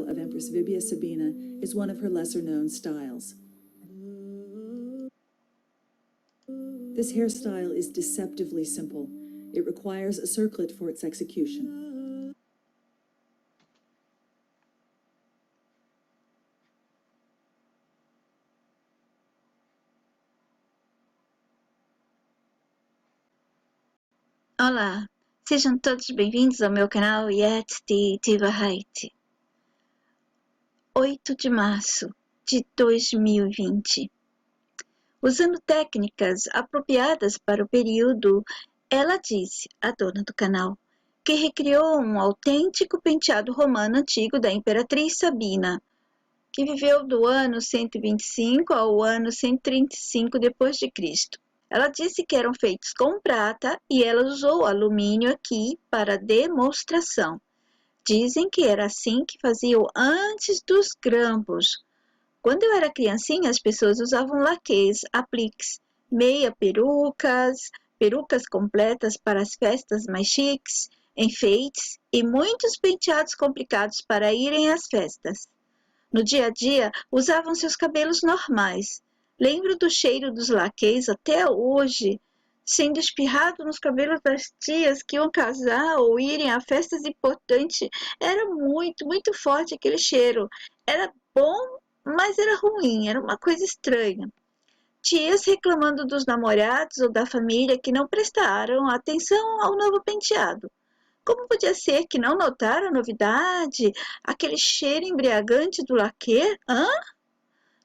hairstyle of Empress Vibia Sabina is one of her lesser-known styles. This hairstyle is deceptively simple. It requires a circlet for its execution. Olá, sejam todos bem-vindos ao meu canal Yet de Haiti. 8 de março de 2020. Usando técnicas apropriadas para o período, ela disse, a dona do canal, que recriou um autêntico penteado romano antigo da Imperatriz Sabina, que viveu do ano 125 ao ano 135 d.C. Ela disse que eram feitos com prata e ela usou alumínio aqui para demonstração. Dizem que era assim que faziam antes dos grampos. Quando eu era criancinha, as pessoas usavam laquês, apliques, meia perucas, perucas completas para as festas mais chiques, enfeites e muitos penteados complicados para irem às festas. No dia a dia, usavam seus cabelos normais. Lembro do cheiro dos laquês até hoje, sendo espirrado nos cabelos das tias que iam casar ou irem a festas importantes. Era muito, muito forte aquele cheiro. Era bom, mas era ruim, era uma coisa estranha. Tias reclamando dos namorados ou da família que não prestaram atenção ao novo penteado. Como podia ser que não notaram a novidade, aquele cheiro embriagante do laquê?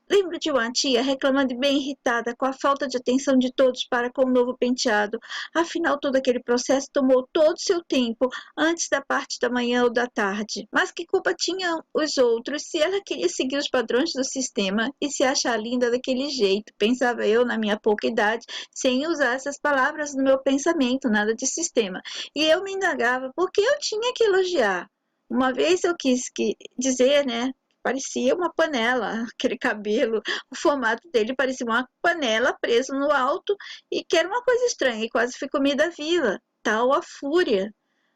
Lembro de uma tia reclamando bem irritada com a falta de atenção de todos para com o novo penteado. Afinal, todo aquele processo tomou todo o seu tempo, antes da parte da manhã ou da tarde. Mas que culpa tinham os outros se ela queria seguir os padrões do sistema e se achar linda daquele jeito? Pensava eu na minha pouca idade, sem usar essas palavras no meu pensamento, nada de sistema. E eu me indagava por que eu tinha que elogiar. Uma vez eu quis dizer, parecia uma panela, aquele cabelo, o formato dele parecia uma panela presa no alto e que era uma coisa estranha e quase foi comida viva, tal a fúria.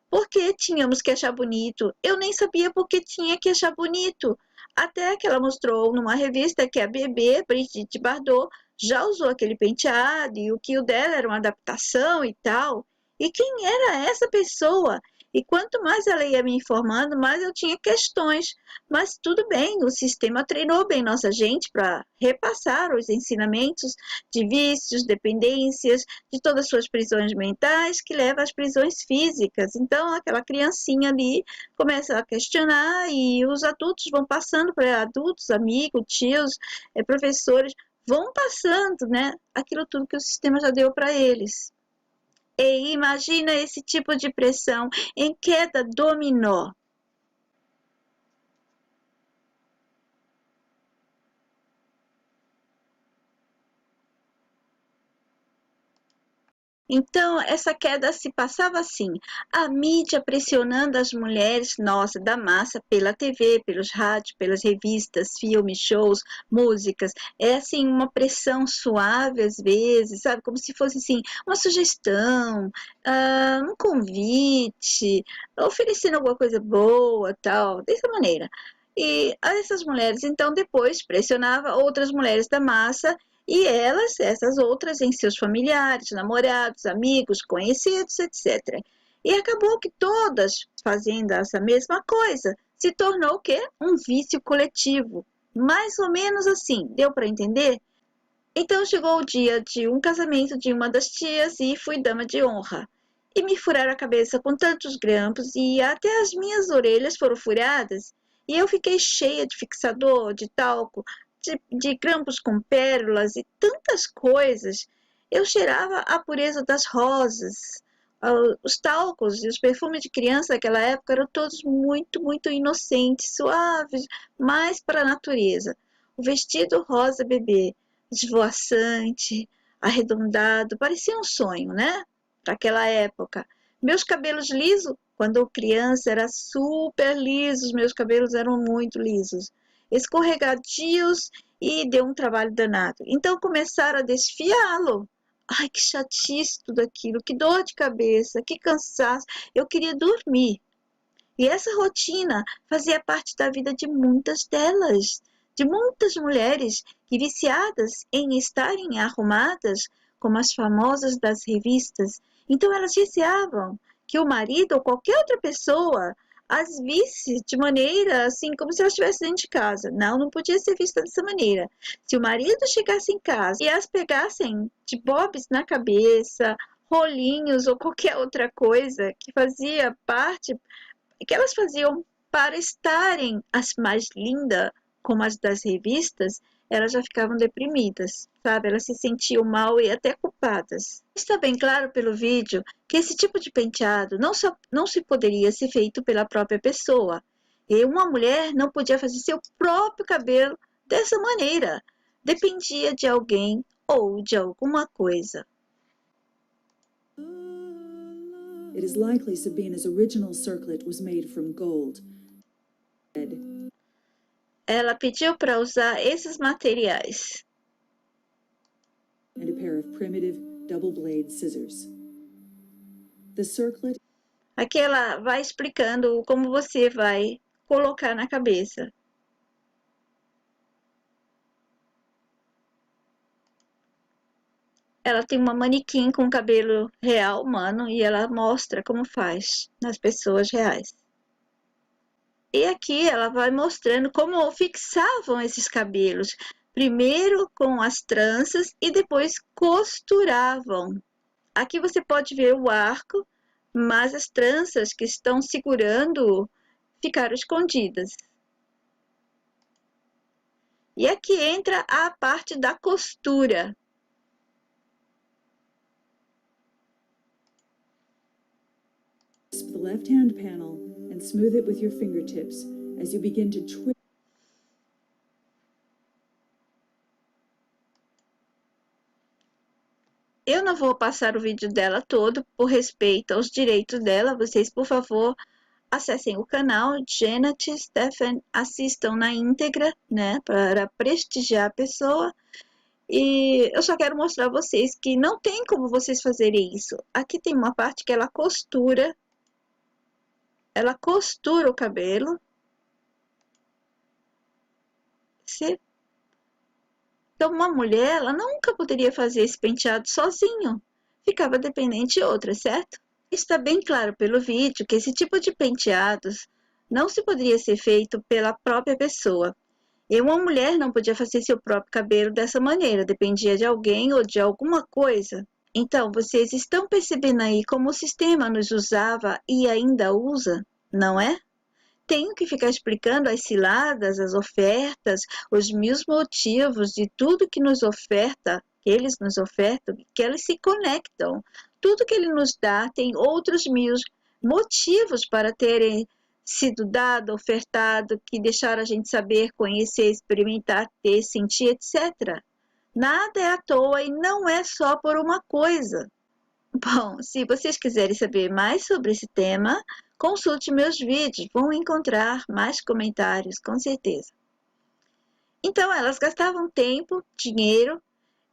Por que tínhamos que achar bonito? Eu nem sabia por que tinha que achar bonito. Até que ela mostrou numa revista que a bebê, Brigitte Bardot, já usou aquele penteado e o que o dela era uma adaptação e tal. E quem era essa pessoa? E quanto mais ela ia me informando, mais eu tinha questões. Mas tudo bem, o sistema treinou bem nossa gente para repassar os ensinamentos de vícios, dependências, de todas as suas prisões mentais, que levam às prisões físicas. Então, aquela criancinha ali começa a questionar e os adultos vão passando para adultos, amigos, tios, professores, vão passando, aquilo tudo que o sistema já deu para eles. E imagina esse tipo de pressão em queda dominó. Então, essa queda se passava assim, a mídia pressionando as mulheres, da massa, pela TV, pelos rádios, pelas revistas, filmes, shows, músicas. É assim, uma pressão suave às vezes, sabe? Como se fosse assim, uma sugestão, um convite, oferecendo alguma coisa boa, tal, dessa maneira. E essas mulheres, então, depois pressionava outras mulheres da massa e elas, essas outras, em seus familiares, namorados, amigos, conhecidos, etc. E acabou que todas fazendo essa mesma coisa, se tornou o quê? Um vício coletivo. Mais ou menos assim, deu para entender? Então chegou o dia de um casamento de uma das tias e fui dama de honra. E me furaram a cabeça com tantos grampos e até as minhas orelhas foram furadas. E eu fiquei cheia de fixador, de talco, de grampos com pérolas e tantas coisas. Eu cheirava a pureza das rosas. Os talcos e os perfumes de criança daquela época eram todos muito, muito inocentes, suaves, mais para a natureza. O vestido rosa bebê, esvoaçante, arredondado, parecia um sonho, para aquela época. Meus cabelos lisos, quando eu criança, era super lisos, meus cabelos eram muito lisos, escorregadios e deu um trabalho danado. Então começaram a desfiá-lo. Ai, que chatice tudo aquilo, que dor de cabeça, que cansaço. Eu queria dormir. E essa rotina fazia parte da vida de muitas delas, de muitas mulheres que, viciadas em estarem arrumadas, como as famosas das revistas, então elas receavam que o marido ou qualquer outra pessoa as visse de maneira assim, como se elas estivessem dentro de casa. Não, não podia ser vista dessa maneira. Se o marido chegasse em casa e as pegassem de bobs na cabeça, rolinhos ou qualquer outra coisa que fazia parte, que elas faziam para estarem as mais lindas, como as das revistas, elas já ficavam deprimidas, sabe? Elas se sentiam mal e até culpadas. Está bem claro pelo vídeo que esse tipo de penteado não se poderia ser feito pela própria pessoa. E uma mulher não podia fazer seu próprio cabelo dessa maneira. Dependia de alguém ou de alguma coisa. It is likely Sabina's original circlet was made from gold. Ela pediu para usar esses materiais. And a pair of primitive double-blade scissors. The circlet. Aqui ela vai explicando como você vai colocar na cabeça. Ela tem uma manequim com cabelo real, humano, e ela mostra como faz nas pessoas reais. E aqui ela vai mostrando como fixavam esses cabelos. Primeiro com as tranças e depois costuravam. Aqui você pode ver o arco, mas as tranças que estão segurando ficaram escondidas. E aqui entra a parte da costura. The left-hand panel and smooth it with your fingertips as you begin to twist. Eu não vou passar o vídeo dela todo por respeito aos direitos dela. Vocês, por favor, acessem o canal Janet Stephan, assistam na íntegra, né, para prestigiar a pessoa. E eu só quero mostrar a vocês que não tem como vocês fazerem isso. Aqui tem uma parte que ela costura o cabelo. Então, uma mulher, ela nunca poderia fazer esse penteado sozinho. Ficava dependente de outra, certo? Está bem claro pelo vídeo que esse tipo de penteados não se poderia ser feito pela própria pessoa. E uma mulher não podia fazer seu próprio cabelo dessa maneira, dependia de alguém ou de alguma coisa. Então, vocês estão percebendo aí como o sistema nos usava e ainda usa, não é? Tenho que ficar explicando as ciladas, as ofertas, os mil motivos de tudo que nos oferta, que eles nos ofertam, que eles se conectam. Tudo que ele nos dá tem outros mil motivos para terem sido dado, ofertado, que deixaram a gente saber, conhecer, experimentar, ter, sentir, etc. Nada é à toa e não é só por uma coisa. Bom, se vocês quiserem saber mais sobre esse tema, consulte meus vídeos, vão encontrar mais comentários, com certeza. Então, elas gastavam tempo, dinheiro,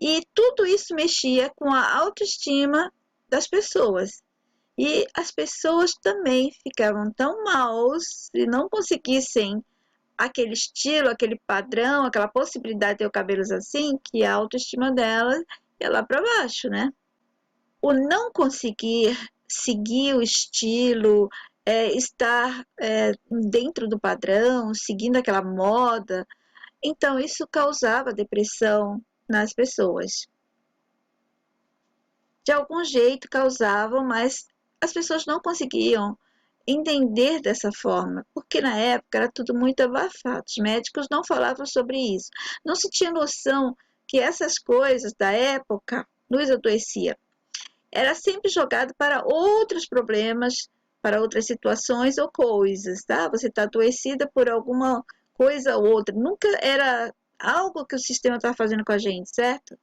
e tudo isso mexia com a autoestima das pessoas. E as pessoas também ficavam tão mal se não conseguissem aquele estilo, aquele padrão, aquela possibilidade de ter cabelos assim, que a autoestima delas ia lá para baixo, né? O não conseguir seguir o estilo, estar dentro do padrão, seguindo aquela moda, então isso causava depressão nas pessoas. De algum jeito causavam, mas as pessoas não conseguiam entender dessa forma, porque na época era tudo muito abafado, os médicos não falavam sobre isso, não se tinha noção que essas coisas da época nos adoeciam. Era sempre jogado para outros problemas, para outras situações ou coisas, tá? Você está adoecida por alguma coisa ou outra. Nunca era algo que o sistema está fazendo com a gente, certo?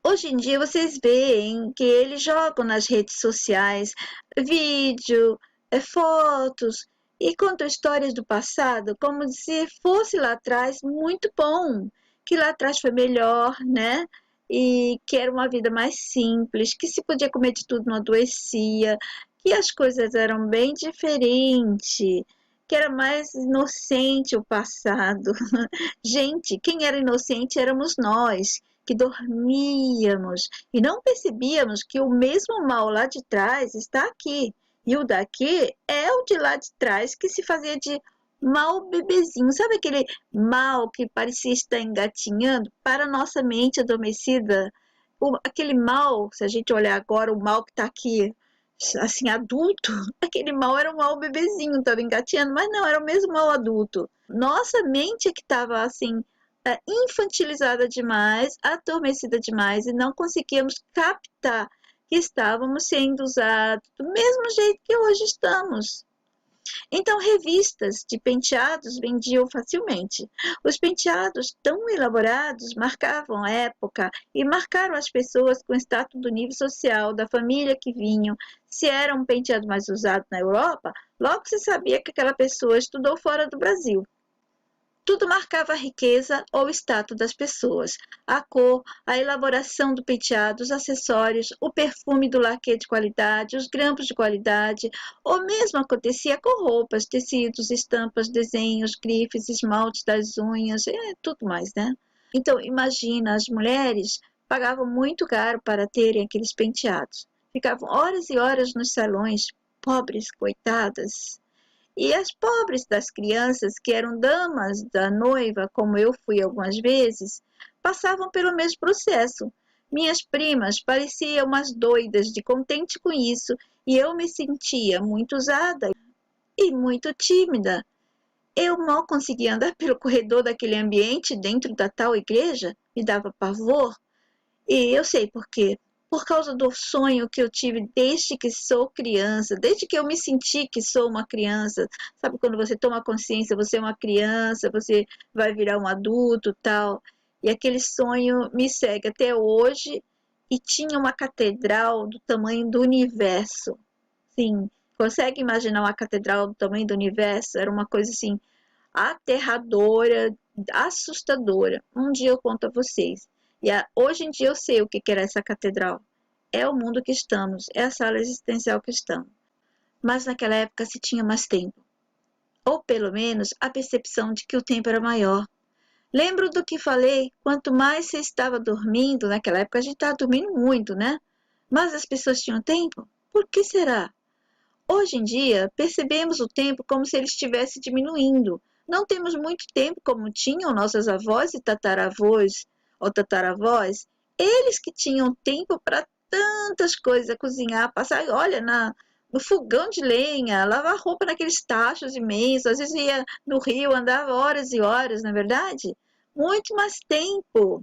Hoje em dia vocês veem que eles jogam nas redes sociais vídeo, fotos e contam histórias do passado como se fosse lá atrás muito bom, que lá atrás foi melhor, né? e que era uma vida mais simples, que se podia comer de tudo, não adoecia, que as coisas eram bem diferentes, que era mais inocente o passado. Gente, quem era inocente éramos nós, que dormíamos e não percebíamos que o mesmo mal lá de trás está aqui. E o daqui é o de lá de trás que se fazia de mal bebezinho. Sabe aquele mal que parecia estar engatinhando para a nossa mente adormecida? Aquele mal, se a gente olhar agora, o mal que está aqui, assim, adulto, aquele mal era um mal bebezinho, estava engatinhando, mas não, era o mesmo mal adulto. Nossa mente é que estava assim, infantilizada demais, adormecida demais e não conseguíamos captar que estávamos sendo usados do mesmo jeito que hoje estamos. Então, revistas de penteados vendiam facilmente. Os penteados tão elaborados marcavam a época e marcaram as pessoas com o status do nível social, da família que vinham. Se era um penteado mais usado na Europa, logo se sabia que aquela pessoa estudou fora do Brasil. Tudo marcava a riqueza ou o status das pessoas. A cor, a elaboração do penteado, os acessórios, o perfume do laque de qualidade, os grampos de qualidade. O mesmo acontecia com roupas, tecidos, estampas, desenhos, grifes, esmaltes das unhas, tudo mais, né? Então, imagina, as mulheres pagavam muito caro para terem aqueles penteados. Ficavam horas e horas nos salões, pobres, coitadas. E as pobres das crianças, que eram damas da noiva, como eu fui algumas vezes, passavam pelo mesmo processo. Minhas primas pareciam umas doidas de contente com isso, e eu me sentia muito usada e muito tímida. Eu mal conseguia andar pelo corredor daquele ambiente dentro da tal igreja, me dava pavor. E eu sei por quê. Por causa do sonho que eu tive desde que sou criança, desde que eu me senti que sou uma criança. Sabe quando você toma consciência, você é uma criança, você vai virar um adulto, tal. E aquele sonho me segue até hoje e tinha uma catedral do tamanho do universo. Sim, consegue imaginar uma catedral do tamanho do universo? Era uma coisa assim aterradora, assustadora. Um dia eu conto a vocês. Hoje em dia eu sei o que era essa catedral. É o mundo que estamos, é a sala existencial que estamos. Mas naquela época se tinha mais tempo. Ou pelo menos a percepção de que o tempo era maior. Lembro do que falei, quanto mais você estava dormindo, naquela época a gente estava dormindo muito, né? Mas as pessoas tinham tempo? Por que será? Hoje em dia, percebemos o tempo como se ele estivesse diminuindo. Não temos muito tempo como tinham nossas avós e tataravós ou tataravós. Eles que tinham tempo para tantas coisas, cozinhar, passar, olha, no fogão de lenha, lavar roupa naqueles tachos imensos, às vezes ia no rio, andava horas e horas, não é verdade? Muito mais tempo.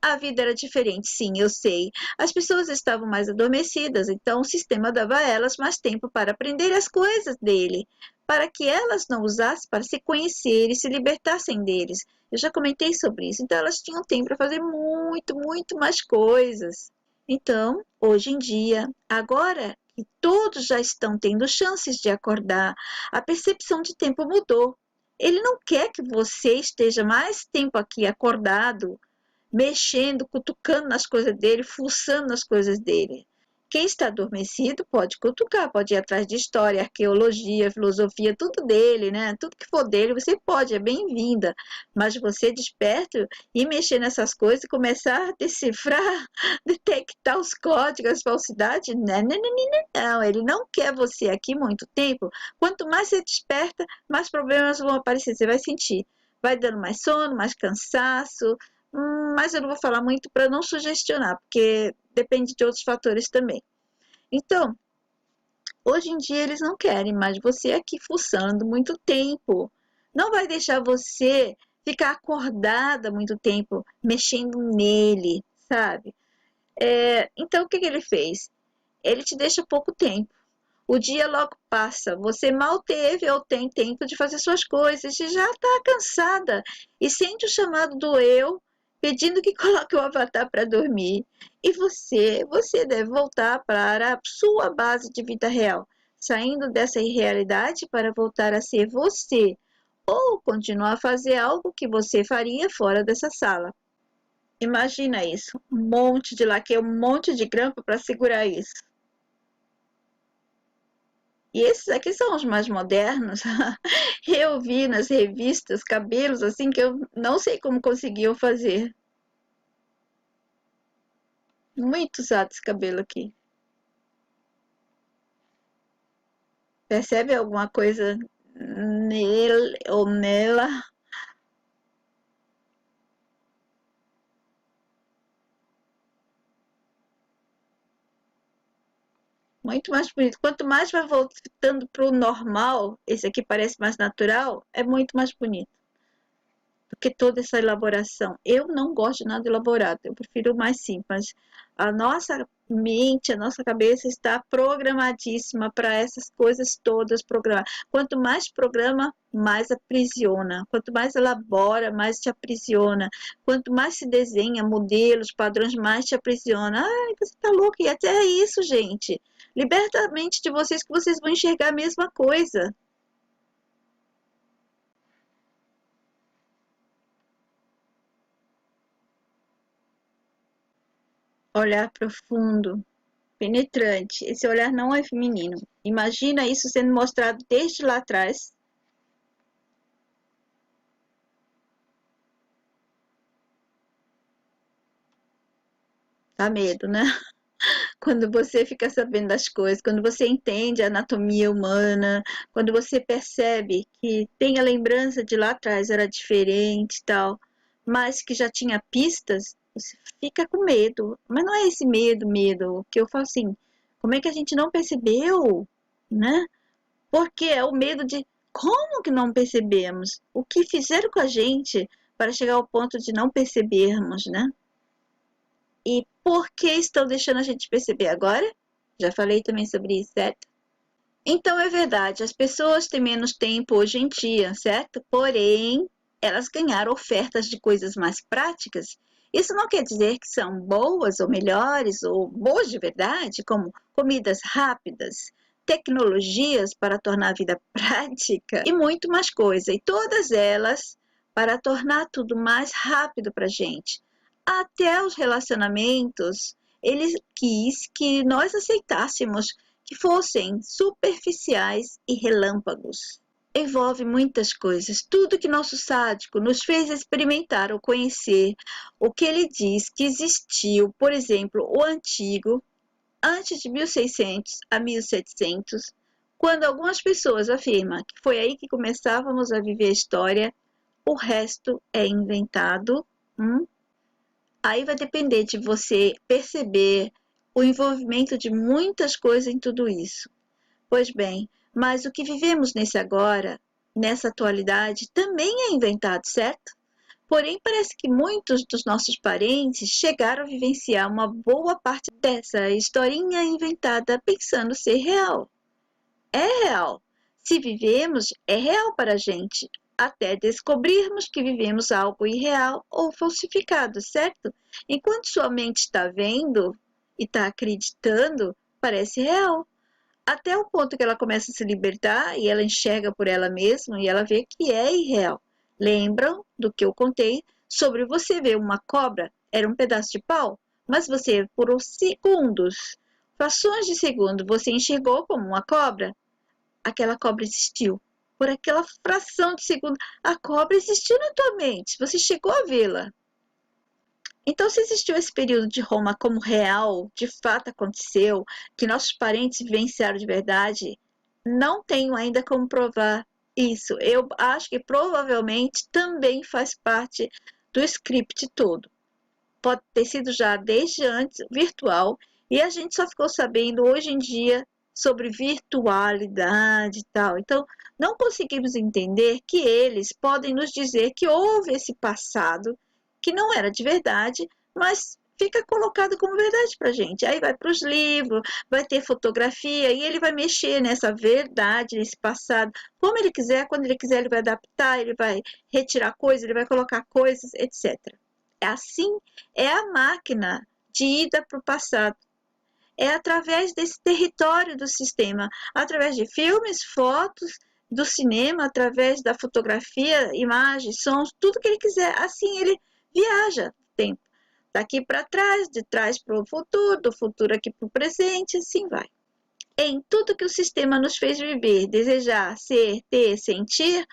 A vida era diferente, sim, eu sei. As pessoas estavam mais adormecidas, então o sistema dava a elas mais tempo para aprender as coisas dele, para que elas não usassem para se conhecer e se libertassem deles. Eu já comentei sobre isso, então elas tinham tempo para fazer muito, muito mais coisas. Então, hoje em dia, agora que todos já estão tendo chances de acordar, a percepção de tempo mudou. Ele não quer que você esteja mais tempo aqui acordado, mexendo, cutucando nas coisas dele, fuçando nas coisas dele. Quem está adormecido pode cutucar, pode ir atrás de história, arqueologia, filosofia, tudo dele, né? Tudo que for dele, você pode, é bem-vinda. Mas você desperto e mexer nessas coisas e começar a decifrar, detectar os códigos, as falsidades, não, ele não quer você aqui muito tempo. Quanto mais você desperta, mais problemas vão aparecer, você vai sentir. Vai dando mais sono, mais cansaço, mas eu não vou falar muito para não sugestionar, porque depende de outros fatores também. Então, hoje em dia eles não querem mais você aqui fuçando muito tempo. Não vai deixar você ficar acordada muito tempo mexendo nele, sabe? Então, o que ele fez? Ele te deixa pouco tempo. O dia logo passa, você mal teve ou tem tempo de fazer suas coisas e já está cansada e sente o chamado do eu pedindo que coloque o avatar para dormir. E você deve voltar para a sua base de vida real, saindo dessa irrealidade para voltar a ser você ou continuar a fazer algo que você faria fora dessa sala. Imagina isso, um monte de laque, um monte de grampo para segurar isso. E esses aqui são os mais modernos. Eu vi nas revistas cabelos assim que eu não sei como conseguiam fazer. Muito usado esse cabelo aqui. Percebe alguma coisa nele ou nela? Muito mais bonito. Quanto mais vai voltando para o normal, esse aqui parece mais natural, é muito mais bonito do que toda essa elaboração. Eu não gosto de nada elaborado, eu prefiro mais simples. A nossa mente, a nossa cabeça está programadíssima para essas coisas todas programadas. Quanto mais programa, mais aprisiona. Quanto mais elabora, mais te aprisiona. Quanto mais se desenha modelos, padrões, mais te aprisiona. Ai, você tá louco. E até é isso, gente. Liberta a mente de vocês que vocês vão enxergar a mesma coisa. Olhar profundo, penetrante. Esse olhar não é feminino. Imagina isso sendo mostrado desde lá atrás. Dá medo, né? Quando você fica sabendo das coisas, quando você entende a anatomia humana, quando você percebe que tem a lembrança de lá atrás era diferente e tal, mas que já tinha pistas, você fica com medo. Mas não é esse medo, que eu falo assim, como é que a gente não percebeu, né? Porque é o medo de como que não percebemos? O que fizeram com a gente para chegar ao ponto de não percebermos, né? E por que estão deixando a gente perceber agora? Já falei também sobre isso, certo? Então é verdade, as pessoas têm menos tempo hoje em dia, certo? Porém, elas ganharam ofertas de coisas mais práticas. Isso não quer dizer que são boas ou melhores ou boas de verdade, como comidas rápidas, tecnologias para tornar a vida prática e muito mais coisa. E todas elas para tornar tudo mais rápido para a gente. Até os relacionamentos, ele quis que nós aceitássemos que fossem superficiais e relâmpagos. Envolve muitas coisas, tudo que nosso sádico nos fez experimentar ou conhecer, o que ele diz que existiu, por exemplo, o antigo, antes de 1600 a 1700, quando algumas pessoas afirmam que foi aí que começávamos a viver a história, o resto é inventado. Aí vai depender de você perceber o envolvimento de muitas coisas em tudo isso. Pois bem, mas o que vivemos nesse agora, nessa atualidade, também é inventado, certo? Porém, parece que muitos dos nossos parentes chegaram a vivenciar uma boa parte dessa historinha inventada pensando ser real. É real. Se vivemos, é real para a gente, até descobrirmos que vivemos algo irreal ou falsificado, certo? Enquanto sua mente está vendo e está acreditando, parece real. Até o ponto que ela começa a se libertar e ela enxerga por ela mesma e ela vê que é irreal. Lembram do que eu contei sobre você ver uma cobra? Era um pedaço de pau, mas você, por uns segundos, frações de segundo, você enxergou como uma cobra? Aquela cobra existiu. Por aquela fração de segundo, a cobra existiu na tua mente. Você chegou a vê-la. Então, se existiu esse período de Roma como real, de fato aconteceu, que nossos parentes vivenciaram de verdade, não tenho ainda como provar isso. Eu acho que provavelmente também faz parte do script todo. Pode ter sido já desde antes virtual e a gente só ficou sabendo hoje em dia sobre virtualidade e tal. Então, não conseguimos entender que eles podem nos dizer que houve esse passado que não era de verdade, mas fica colocado como verdade para gente. Aí vai para os livros, vai ter fotografia e ele vai mexer nessa verdade, nesse passado, como ele quiser, quando ele quiser, ele vai adaptar, ele vai retirar coisas, ele vai colocar coisas, etc. Assim é a máquina de ida para o passado. É através desse território do sistema, através de filmes, fotos, do cinema, através da fotografia, imagens, sons, tudo que ele quiser. Assim ele viaja no tempo. daqui para trás, de trás para o futuro, do futuro aqui para o presente, assim vai. Em tudo que o sistema nos fez viver, desejar, ser, ter, sentir,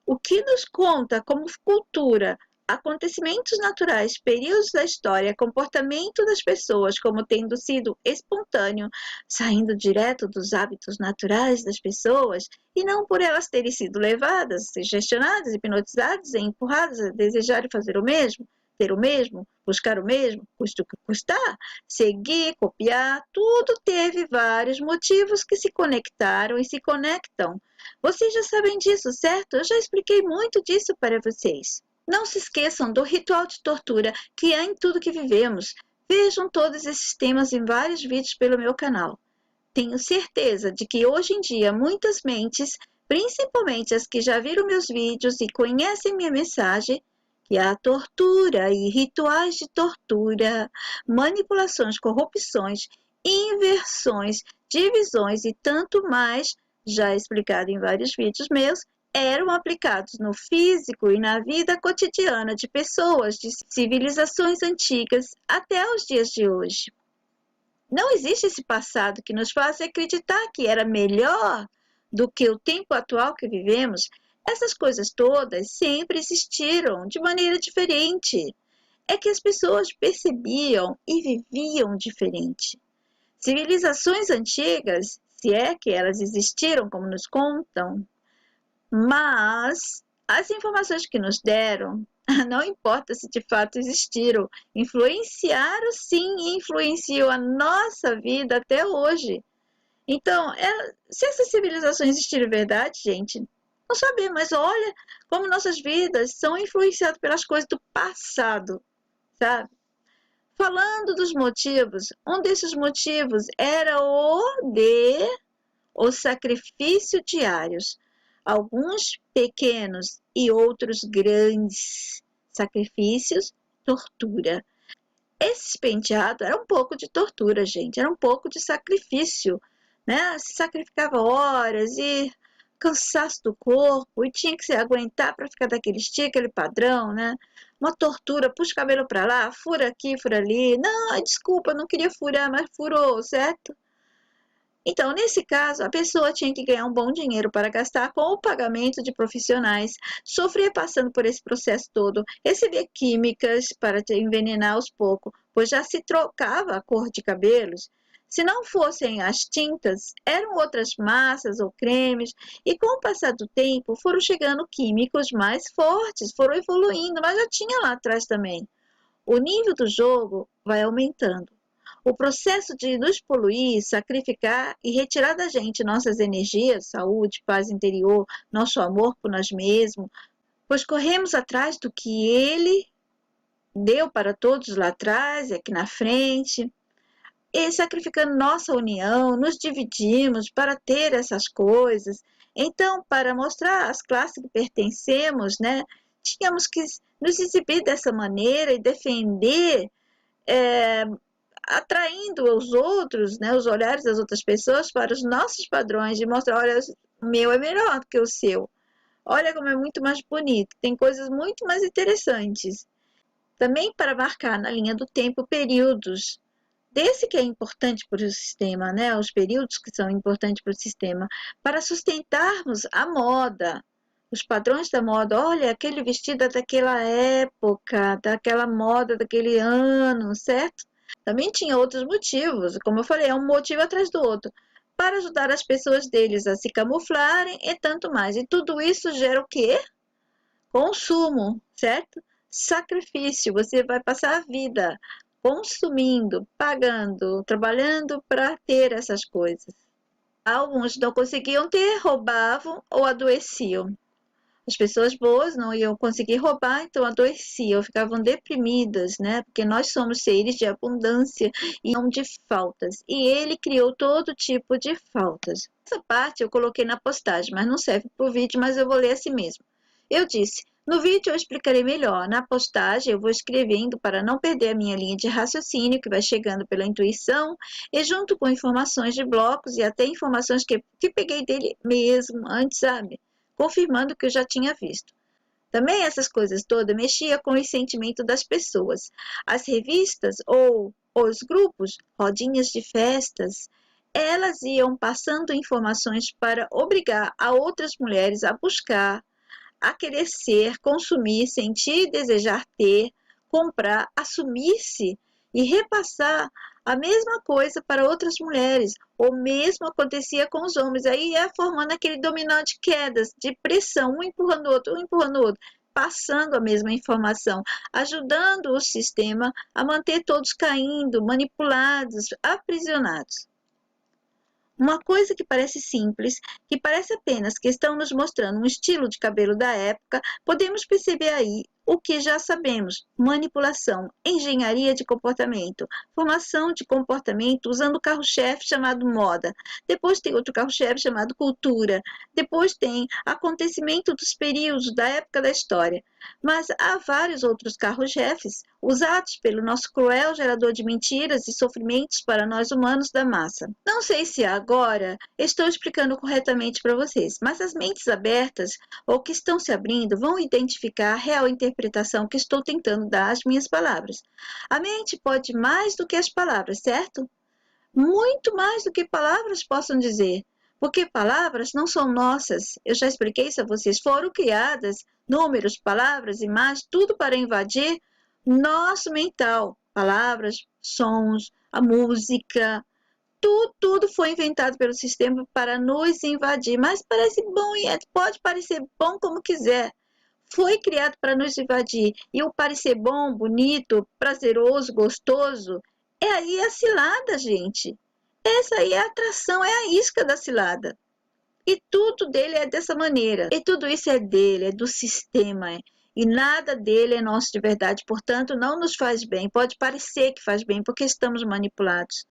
o que nos conta como cultura, acontecimentos naturais, períodos da história, comportamento das pessoas como tendo sido espontâneo, saindo direto dos hábitos naturais das pessoas e não por elas terem sido levadas, sugestionadas, hipnotizadas e empurradas a desejar e fazer o mesmo, ter o mesmo, buscar o mesmo, custe o que custar, seguir, copiar, tudo teve vários motivos que se conectaram e se conectam. Vocês já sabem disso, certo? Eu já expliquei muito disso para vocês. Não se esqueçam do ritual de tortura que há em tudo que vivemos. Vejam todos esses temas em vários vídeos pelo meu canal. Tenho certeza de que hoje em dia muitas mentes, principalmente as que já viram meus vídeos e conhecem minha mensagem, que há tortura e rituais de tortura, manipulações, corrupções, inversões, divisões e tanto mais, já explicado em vários vídeos meus, eram aplicados no físico e na vida cotidiana de pessoas de civilizações antigas até os dias de hoje. Não existe esse passado que nos faça acreditar que era melhor do que o tempo atual que vivemos. Essas coisas todas sempre existiram de maneira diferente. É que as pessoas percebiam e viviam diferente. Civilizações antigas, se é que elas existiram como nos contam, mas as informações que nos deram, não importa se de fato existiram, influenciaram sim e influenciam a nossa vida até hoje. Então, se essas civilizações existiram de verdade, gente, não sabemos, mas olha como nossas vidas são influenciadas pelas coisas do passado, sabe? Falando dos motivos, um desses motivos era os sacrifícios diários, alguns pequenos e outros grandes sacrifícios, tortura. Esse penteado era um pouco de tortura, gente, era um pouco de sacrifício, né? Se sacrificava horas e cansaço do corpo e tinha que se aguentar para ficar daquele estilo, aquele padrão, né? Uma tortura, puxa o cabelo para lá, fura aqui, fura ali. Não, desculpa, não queria furar, mas furou, certo? Então, nesse caso, a pessoa tinha que ganhar um bom dinheiro para gastar com o pagamento de profissionais, sofrer passando por esse processo todo, receber químicas para te envenenar aos poucos, pois já se trocava a cor de cabelos. Se não fossem as tintas, eram outras massas ou cremes, e com o passar do tempo foram chegando químicos mais fortes, foram evoluindo, mas já tinha lá atrás também. O nível do jogo vai aumentando. O processo de nos poluir, sacrificar e retirar da gente nossas energias, saúde, paz interior, nosso amor por nós mesmos, pois corremos atrás do que ele deu para todos lá atrás e aqui na frente, e sacrificando nossa união, nos dividimos para ter essas coisas. Então, para mostrar às classes que pertencemos, né, tínhamos que nos exibir dessa maneira e defender atraindo os outros, né, os olhares das outras pessoas para os nossos padrões, de mostrar, olha, o meu é melhor do que o seu. Olha como é muito mais bonito, tem coisas muito mais interessantes. Também para marcar na linha do tempo períodos desse que é importante para o sistema, né, os períodos que são importantes para o sistema, para sustentarmos a moda, os padrões da moda. Olha, aquele vestido é daquela época, daquela moda daquele ano, certo? Também tinha outros motivos, como eu falei, é um motivo atrás do outro, para ajudar as pessoas deles a se camuflarem e tanto mais. E tudo isso gera o quê? Consumo, certo? Sacrifício. Você vai passar a vida consumindo, pagando, trabalhando para ter essas coisas. Alguns não conseguiam ter, roubavam ou adoeciam. As pessoas boas não iam conseguir roubar, então adoeciam, ficavam deprimidas, né? Porque nós somos seres de abundância e não de faltas. E ele criou todo tipo de faltas. Essa parte eu coloquei na postagem, mas não serve para o vídeo, mas eu vou ler assim mesmo. Eu disse, no vídeo eu explicarei melhor. Na postagem eu vou escrevendo para não perder a minha linha de raciocínio, que vai chegando pela intuição, e junto com informações de blocos e até informações que peguei dele mesmo antes, sabe? Confirmando o que eu já tinha visto. Também essas coisas todas mexiam com o sentimento das pessoas. As revistas ou os grupos, rodinhas de festas, elas iam passando informações para obrigar a outras mulheres a buscar, a querer ser, consumir, sentir, desejar ter, comprar, assumir-se e repassar a mesma coisa para outras mulheres. O mesmo acontecia com os homens. Aí ia formando aquele dominó de quedas, de pressão, um empurrando o outro, um empurrando o outro, passando a mesma informação, ajudando o sistema a manter todos caindo, manipulados, aprisionados. Uma coisa que parece simples, que parece apenas que estão nos mostrando um estilo de cabelo da época, podemos perceber aí o que já sabemos: manipulação, engenharia de comportamento, formação de comportamento usando o carro-chefe chamado moda. Depois tem outro carro-chefe chamado cultura. Depois tem acontecimento dos períodos da época da história. Mas há vários outros carros-chefes usados pelo nosso cruel gerador de mentiras e sofrimentos para nós humanos da massa. Não sei se agora estou explicando corretamente para vocês, mas as mentes abertas ou que estão se abrindo vão identificar a real interpretação que estou tentando dar às minhas palavras. A mente pode mais do que as palavras, certo? Muito mais do que palavras possam dizer. Porque palavras não são nossas. Eu já expliquei isso a vocês. Foram criadas números, palavras, imagens, tudo para invadir nosso mental. Palavras, sons, a música, tudo foi inventado pelo sistema para nos invadir. Mas parece bom e pode parecer bom como quiser. Foi criado para nos invadir. E o parecer bom, bonito, prazeroso, gostoso, é aí a cilada, gente. Essa aí é a atração, é a isca da cilada. E tudo dele é dessa maneira. E tudo isso é dele, é do sistema. E nada dele é nosso de verdade. Portanto, não nos faz bem. Pode parecer que faz bem, porque estamos manipulados.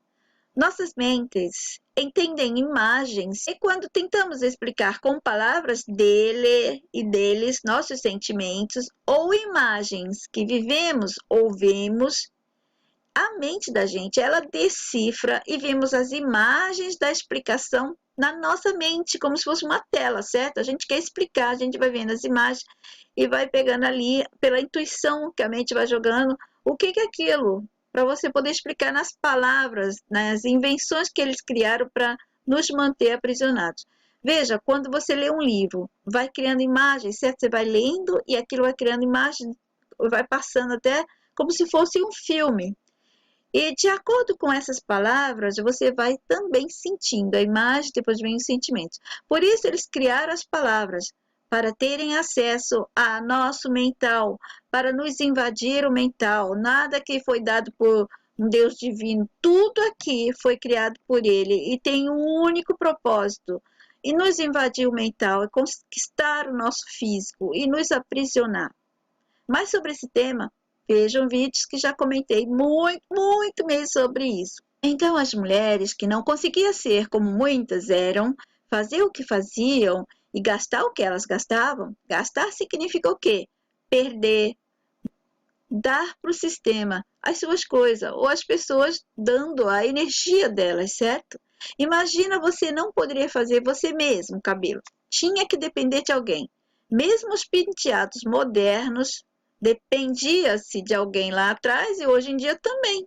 Nossas mentes entendem imagens. E quando tentamos explicar com palavras dele e deles nossos sentimentos ou imagens que vivemos ou vemos, a mente da gente, ela decifra e vemos as imagens da explicação na nossa mente, como se fosse uma tela, certo? A gente quer explicar, a gente vai vendo as imagens e vai pegando ali, pela intuição que a mente vai jogando, o que é aquilo, para você poder explicar nas palavras, nas invenções que eles criaram para nos manter aprisionados. Veja, quando você lê um livro, vai criando imagens, certo? Você vai lendo e aquilo vai criando imagens, vai passando até como se fosse um filme. E de acordo com essas palavras, você vai também sentindo a imagem, depois vem os sentimentos. Por isso eles criaram as palavras, para terem acesso a nosso mental, para nos invadir o mental. Nada que foi dado por um Deus divino, tudo aqui foi criado por ele e tem um único propósito. E nos invadir o mental, é conquistar o nosso físico e nos aprisionar. Mais sobre esse tema, vejam vídeos que já comentei muito mesmo sobre isso. Então, as mulheres que não conseguiam ser como muitas eram, fazer o que faziam e gastar o que elas gastavam. Gastar significa o quê? Perder, dar para o sistema as suas coisas, ou as pessoas dando a energia delas, certo? Imagina, você não poderia fazer você mesmo o cabelo. Tinha que depender de alguém. Mesmo os penteados modernos, dependia-se de alguém lá atrás e hoje em dia também.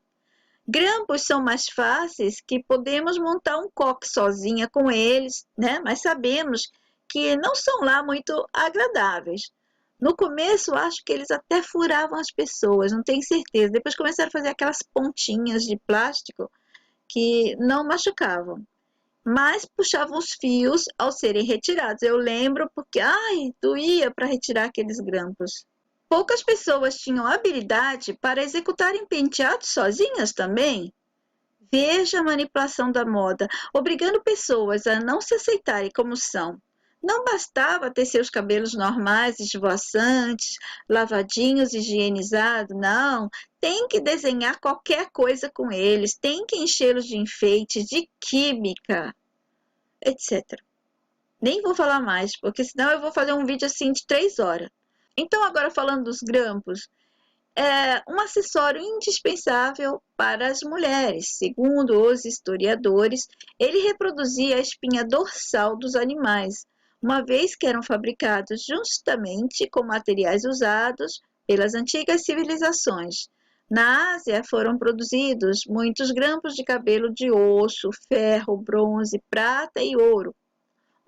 Grampos são mais fáceis, que podemos montar um coque sozinha com eles, né? Mas sabemos que não são lá muito agradáveis. No começo, acho que eles até furavam as pessoas, não tenho certeza. Depois começaram a fazer aquelas pontinhas de plástico que não machucavam, mas puxavam os fios ao serem retirados. Eu lembro porque, doía para retirar aqueles grampos. Poucas pessoas tinham habilidade para executarem penteados sozinhas também. Veja a manipulação da moda, obrigando pessoas a não se aceitarem como são. Não bastava ter seus cabelos normais, esvoaçantes, lavadinhos, higienizados, não. Tem que desenhar qualquer coisa com eles, tem que enchê-los de enfeites, de química, etc. Nem vou falar mais, porque senão eu vou fazer um vídeo assim de 3 horas. Então, agora falando dos grampos, é um acessório indispensável para as mulheres. Segundo os historiadores, ele reproduzia a espinha dorsal dos animais, uma vez que eram fabricados justamente com materiais usados pelas antigas civilizações. Na Ásia foram produzidos muitos grampos de cabelo de osso, ferro, bronze, prata e ouro.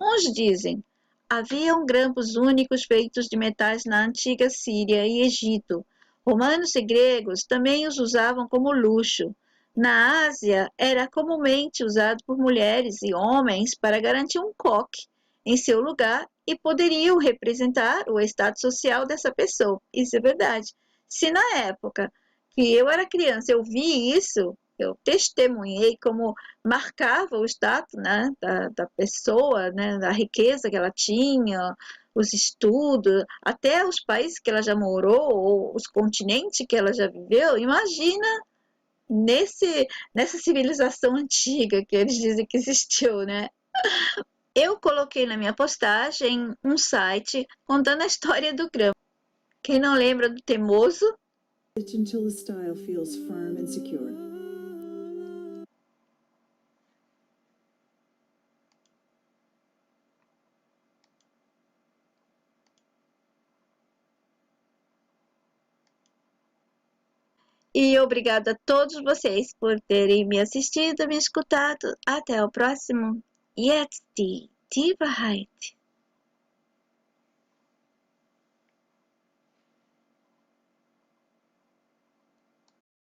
Uns dizem: haviam grampos únicos feitos de metais na antiga Síria e Egito. Romanos e gregos também os usavam como luxo. Na Ásia, era comumente usado por mulheres e homens para garantir um coque em seu lugar e poderiam representar o estado social dessa pessoa. Isso é verdade. Se na época que eu era criança eu vi isso, eu testemunhei como marcava o status, né, da pessoa, né, da riqueza que ela tinha, os estudos, até os países que ela já morou, ou os continentes que ela já viveu. Imagina nessa civilização antiga que eles dizem que existiu, né? Eu coloquei na minha postagem um site contando a história do grampo. Quem não lembra do Temoso? Stitch until the style feels firm and secure. E obrigada a todos vocês por terem me assistido, me escutado. Até o próximo. Jetzt die Wahrheit.